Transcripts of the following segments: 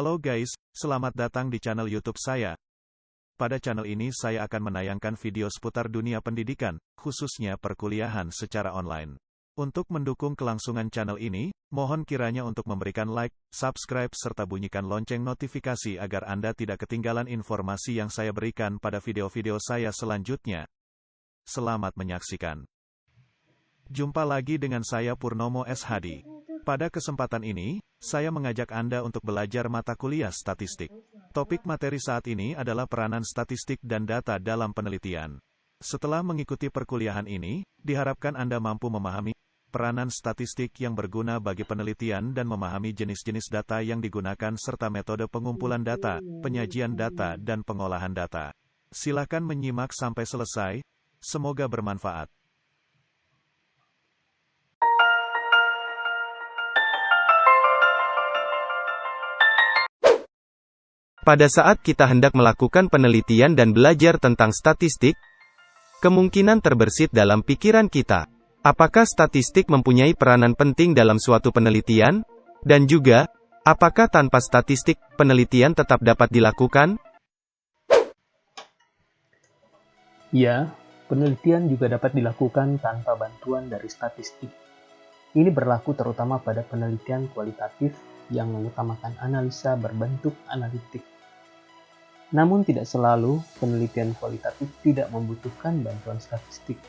Halo guys, selamat datang di channel YouTube saya. Pada channel ini saya akan menayangkan video seputar dunia pendidikan, khususnya perkuliahan secara online. Untuk mendukung kelangsungan channel ini, mohon kiranya untuk memberikan like, subscribe serta bunyikan lonceng notifikasi agar Anda tidak ketinggalan informasi yang saya berikan pada video-video saya selanjutnya. Selamat menyaksikan. Jumpa lagi dengan saya Purnomo S. Hadi. Pada kesempatan ini, saya mengajak Anda untuk belajar mata kuliah statistik. Topik materi saat ini adalah peranan statistik dan data dalam penelitian. Setelah mengikuti perkuliahan ini, diharapkan Anda mampu memahami peranan statistik yang berguna bagi penelitian dan memahami jenis-jenis data yang digunakan serta metode pengumpulan data, penyajian data, dan pengolahan data. Silakan menyimak sampai selesai. Semoga bermanfaat. Pada saat kita hendak melakukan penelitian dan belajar tentang statistik, kemungkinan terbersit dalam pikiran kita, apakah statistik mempunyai peranan penting dalam suatu penelitian? Dan juga, apakah tanpa statistik, penelitian tetap dapat dilakukan? Ya, penelitian juga dapat dilakukan tanpa bantuan dari statistik. Ini berlaku terutama pada penelitian kualitatif yang mengutamakan analisa berbentuk analitik. Namun tidak selalu penelitian kualitatif tidak membutuhkan bantuan statistik.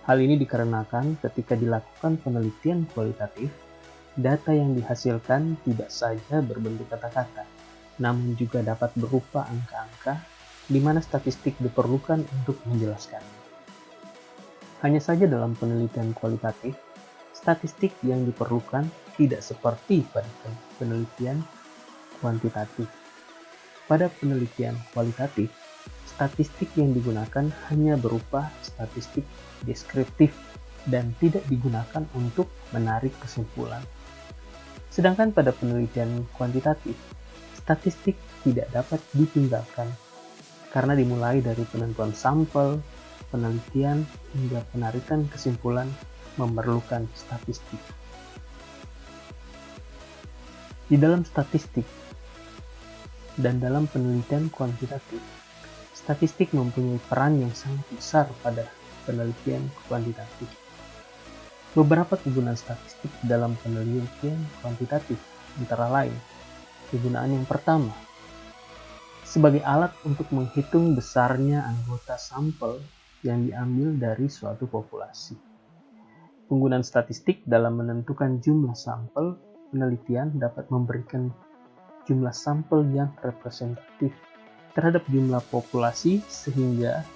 Hal ini dikarenakan ketika dilakukan penelitian kualitatif, data yang dihasilkan tidak saja berbentuk kata-kata, namun juga dapat berupa angka-angka di mana statistik diperlukan untuk menjelaskannya. Hanya saja dalam penelitian kualitatif, statistik yang diperlukan tidak seperti pada penelitian kuantitatif. Pada penelitian kualitatif, statistik yang digunakan hanya berupa statistik deskriptif dan tidak digunakan untuk menarik kesimpulan. Sedangkan pada penelitian kuantitatif, statistik tidak dapat ditinggalkan karena dimulai dari penentuan sampel, penelitian, hingga penarikan kesimpulan memerlukan statistik. Di dalam statistik dan dalam penelitian kuantitatif, statistik mempunyai peran yang sangat besar pada penelitian kuantitatif. Beberapa kegunaan statistik dalam penelitian kuantitatif antara lain, kegunaan yang pertama, sebagai alat untuk menghitung besarnya anggota sampel yang diambil dari suatu populasi. Penggunaan statistik dalam menentukan jumlah sampel penelitian dapat memberikan jumlah sampel yang representatif terhadap jumlah populasi sehingga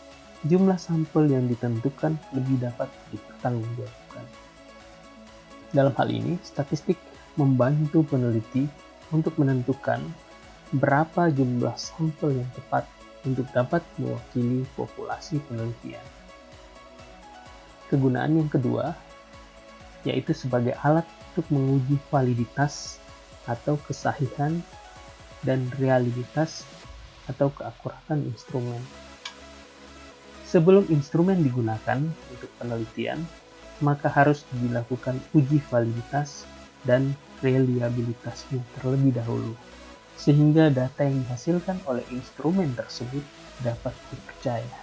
jumlah sampel yang ditentukan lebih dapat dipertanggungjawabkan. Dalam hal ini, statistik membantu peneliti untuk menentukan berapa jumlah sampel yang tepat untuk dapat mewakili populasi penelitian. Kegunaan yang kedua, yaitu sebagai alat untuk menguji validitas atau kesahihan dan realitas atau keakuratan instrumen. Sebelum instrumen digunakan untuk penelitian, maka harus dilakukan uji validitas dan reliabilitasnya terlebih dahulu, sehingga data yang dihasilkan oleh instrumen tersebut dapat dipercaya.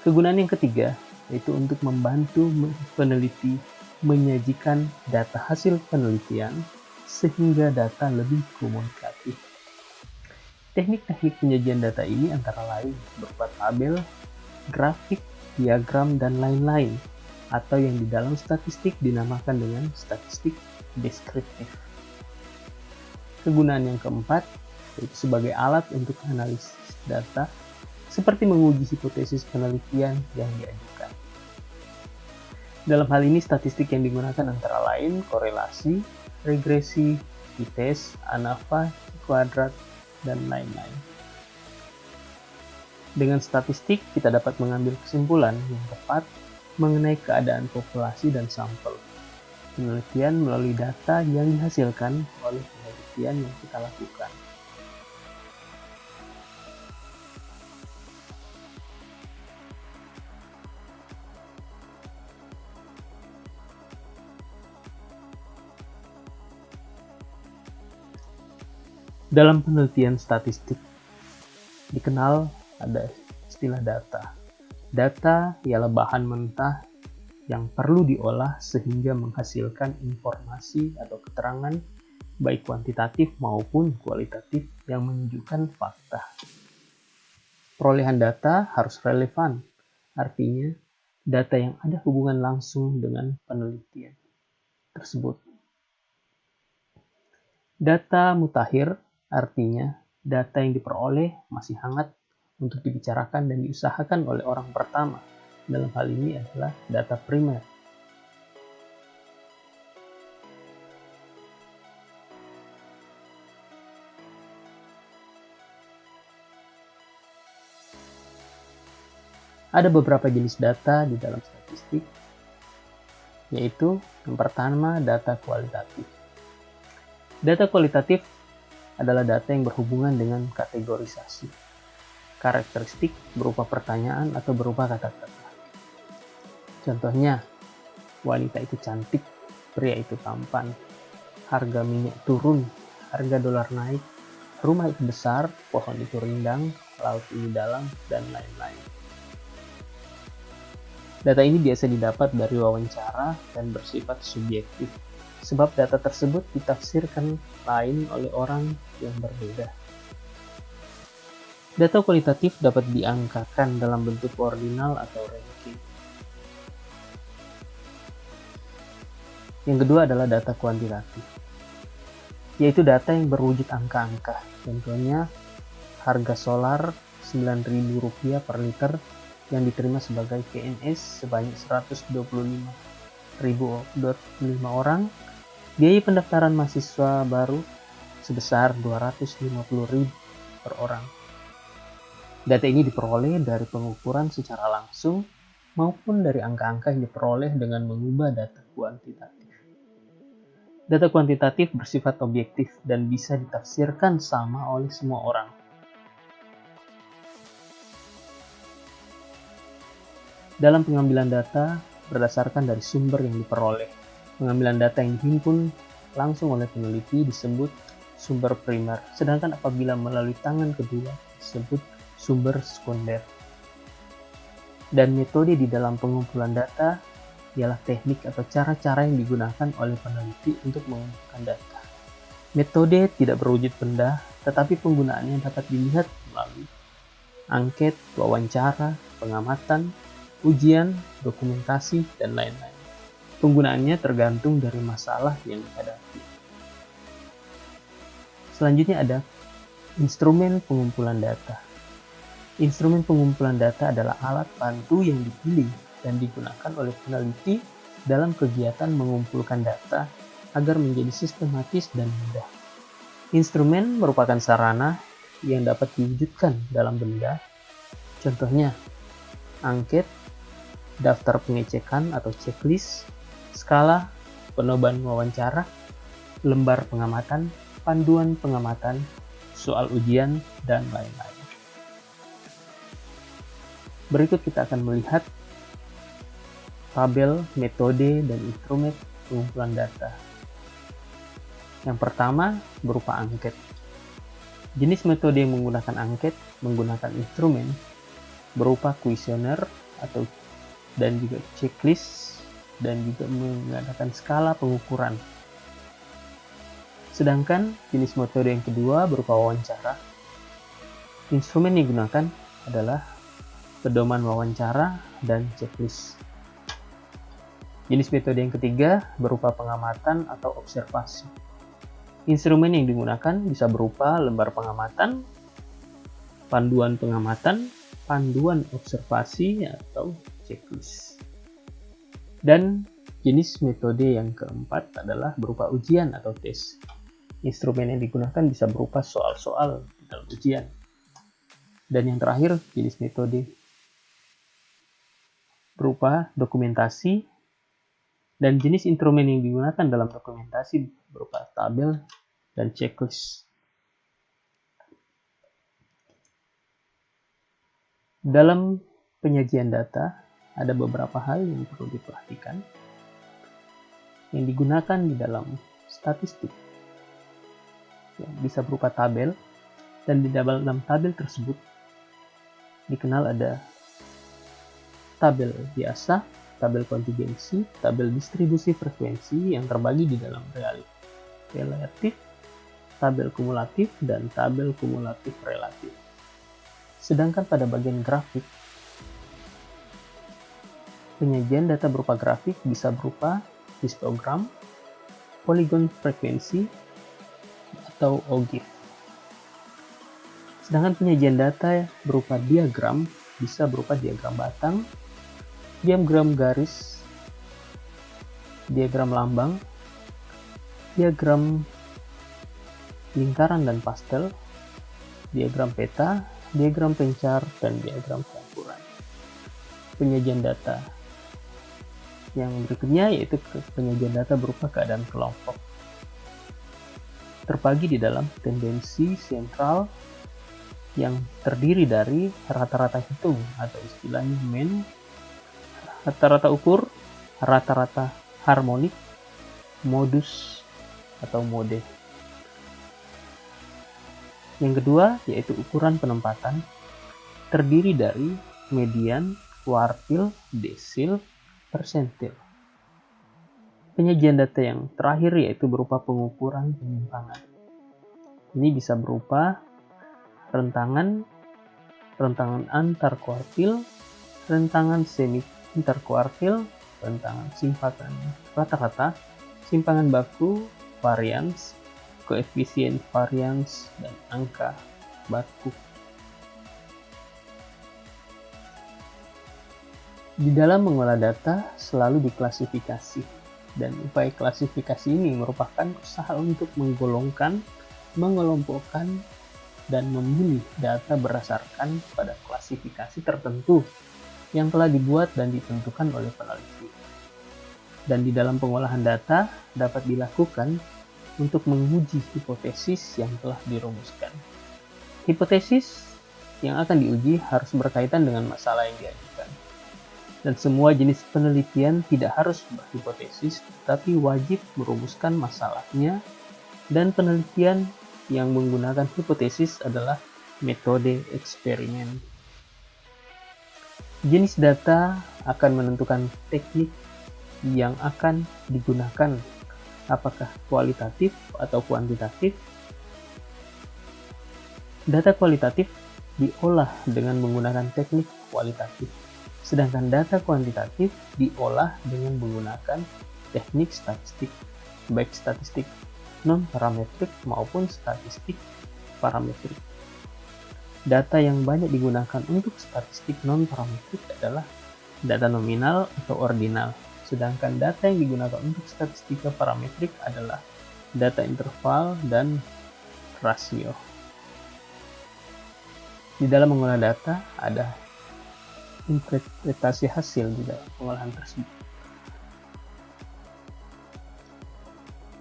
Kegunaan yang ketiga, yaitu untuk membantu peneliti menyajikan data hasil penelitian sehingga data lebih komunikatif. Teknik-teknik penyajian data ini antara lain berupa tabel, grafik, diagram, dan lain-lain, atau yang di dalam statistik dinamakan dengan statistik deskriptif. Kegunaan yang keempat, yaitu sebagai alat untuk analisis data, seperti menguji hipotesis penelitian yang diajukan. Dalam hal ini, statistik yang digunakan antara lain korelasi, regresi, t-test, ANAVA, kuadrat, dan lain-lain. Dengan statistik, kita dapat mengambil kesimpulan yang tepat mengenai keadaan populasi dan sampel penelitian melalui data yang dihasilkan oleh penelitian yang kita lakukan. Dalam penelitian statistik, dikenal ada istilah data. Data ialah bahan mentah yang perlu diolah sehingga menghasilkan informasi atau keterangan baik kuantitatif maupun kualitatif yang menunjukkan fakta. Perolehan data harus relevan, artinya data yang ada hubungan langsung dengan penelitian tersebut. Data mutakhir artinya data yang diperoleh masih hangat untuk dibicarakan dan diusahakan oleh orang pertama. Dalam hal ini adalah data primer. Ada beberapa jenis data di dalam statistik, yaitu yang pertama data kualitatif. Data kualitatif adalah data yang berhubungan dengan kategorisasi, karakteristik berupa pertanyaan atau berupa kata-kata. Contohnya, wanita itu cantik, pria itu tampan, harga minyak turun, harga dolar naik, rumah itu besar, pohon itu rindang, laut ini dalam, dan lain-lain. Data ini biasa didapat dari wawancara dan bersifat subjektif, sebab data tersebut ditafsirkan lain oleh orang yang berbeda. Data kualitatif dapat diangkakan dalam bentuk ordinal atau ranking. Yang kedua adalah data kuantitatif, yaitu data yang berwujud angka-angka. Contohnya, harga solar Rp9.000 per liter yang diterima sebagai PNS sebanyak 125.005 orang, biaya pendaftaran mahasiswa baru sebesar 250.000 per orang. Data ini diperoleh dari pengukuran secara langsung maupun dari angka-angka yang diperoleh dengan mengubah data kuantitatif. Data kuantitatif bersifat objektif dan bisa ditafsirkan sama oleh semua orang. Dalam pengambilan data berdasarkan dari sumber yang diperoleh. Pengambilan data yang dihimpun langsung oleh peneliti disebut sumber primer, sedangkan apabila melalui tangan kedua disebut sumber sekunder. Dan metode di dalam pengumpulan data ialah teknik atau cara-cara yang digunakan oleh peneliti untuk mengumpulkan data. Metode tidak berwujud benda, tetapi penggunaannya dapat dilihat melalui angket, wawancara, pengamatan, ujian, dokumentasi, dan lain-lain. Penggunaannya tergantung dari masalah yang dihadapi. Selanjutnya ada instrumen pengumpulan data. Instrumen pengumpulan data adalah alat bantu yang dipilih dan digunakan oleh peneliti dalam kegiatan mengumpulkan data agar menjadi sistematis dan mudah. Instrumen merupakan sarana yang dapat diwujudkan dalam benda. Contohnya, angket, daftar pengecekan atau checklist, skala, penoban wawancara, lembar pengamatan, panduan pengamatan, soal ujian, dan lain-lain. Berikut kita akan melihat tabel, metode, dan instrumen pengumpulan data. Yang pertama berupa angket. Jenis metode yang menggunakan angket menggunakan instrumen berupa kuesioner dan juga checklist dan juga menggunakan skala pengukuran. Sedangkan jenis metode yang kedua berupa wawancara. Instrumen yang digunakan adalah pedoman wawancara dan checklist. Jenis metode yang ketiga berupa pengamatan atau observasi. Instrumen yang digunakan bisa berupa lembar pengamatan, panduan pengamatan, panduan observasi, atau checklist. Dan jenis metode yang keempat adalah berupa ujian atau tes. Instrumen yang digunakan bisa berupa soal-soal dalam ujian. Dan yang terakhir, jenis metode berupa dokumentasi, dan jenis instrumen yang digunakan dalam dokumentasi berupa tabel dan checklist. Dalam penyajian data, ada beberapa hal yang perlu diperhatikan yang digunakan di dalam statistik. yang bisa berupa tabel, dan di dalam tabel tersebut dikenal ada tabel biasa, tabel kontingensi, tabel distribusi frekuensi yang terbagi di dalam relatif, tabel kumulatif, dan tabel kumulatif relatif. Sedangkan pada bagian grafik, penyajian data berupa grafik bisa berupa histogram, poligon frekuensi, atau OGIF. Sedangkan penyajian data berupa diagram bisa berupa diagram batang, diagram garis, diagram lambang, diagram lingkaran dan pastel, diagram peta, diagram pencar, dan diagram campuran. Penyajian data yang berikutnya yaitu penyajian data berupa keadaan kelompok. Terbagi di dalam tendensi sentral yang terdiri dari rata-rata hitung atau istilahnya mean, rata-rata ukur, rata-rata harmonik, modus atau mode. Yang kedua yaitu ukuran penempatan, terdiri dari median, kuartil, desil, persentil. Penyajian data yang terakhir yaitu berupa pengukuran penyimpangan. Ini bisa berupa rentangan antar kuartil, rentangan semi interkuartil, rentangan simpangan rata-rata, simpangan baku, varians, koefisien varians, dan angka baku. Di dalam mengolah data selalu diklasifikasi, dan upaya klasifikasi ini merupakan usaha untuk menggolongkan, mengelompokkan, dan memilih data berdasarkan pada klasifikasi tertentu yang telah dibuat dan ditentukan oleh peneliti. Dan di dalam pengolahan data dapat dilakukan untuk menguji hipotesis yang telah dirumuskan. Hipotesis yang akan diuji harus berkaitan dengan masalah yang diajukan. Dan semua jenis penelitian tidak harus berhipotesis, tetapi wajib merumuskan masalahnya, dan penelitian yang menggunakan hipotesis adalah metode eksperimen. Jenis data akan menentukan teknik yang akan digunakan, apakah kualitatif atau kuantitatif. Data kualitatif diolah dengan menggunakan teknik kualitatif, sedangkan data kuantitatif diolah dengan menggunakan teknik statistik, baik statistik non-parametrik maupun statistik parametrik. Data yang banyak digunakan untuk statistik non-parametrik adalah data nominal atau ordinal, sedangkan data yang digunakan untuk statistika parametrik adalah data interval dan rasio. Di dalam mengolah data ada interpretasi hasil di dalam pengolahan tersebut.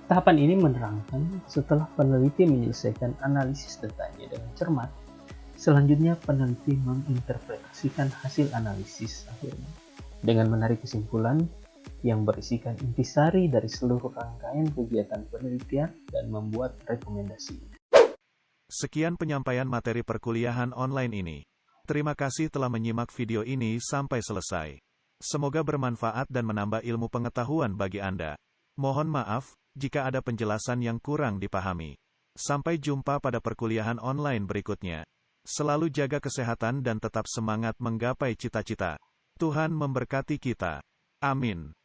Tahapan ini menerangkan setelah peneliti menyelesaikan analisis datanya dengan cermat, selanjutnya peneliti menginterpretasikan hasil analisis akhirnya dengan menarik kesimpulan yang berisikan intisari dari seluruh rangkaian kegiatan penelitian dan membuat rekomendasi. Sekian penyampaian materi perkuliahan online ini. Terima kasih telah menyimak video ini sampai selesai. Semoga bermanfaat dan menambah ilmu pengetahuan bagi Anda. Mohon maaf jika ada penjelasan yang kurang dipahami. Sampai jumpa pada perkuliahan online berikutnya. Selalu jaga kesehatan dan tetap semangat menggapai cita-cita. Tuhan memberkati kita. Amin.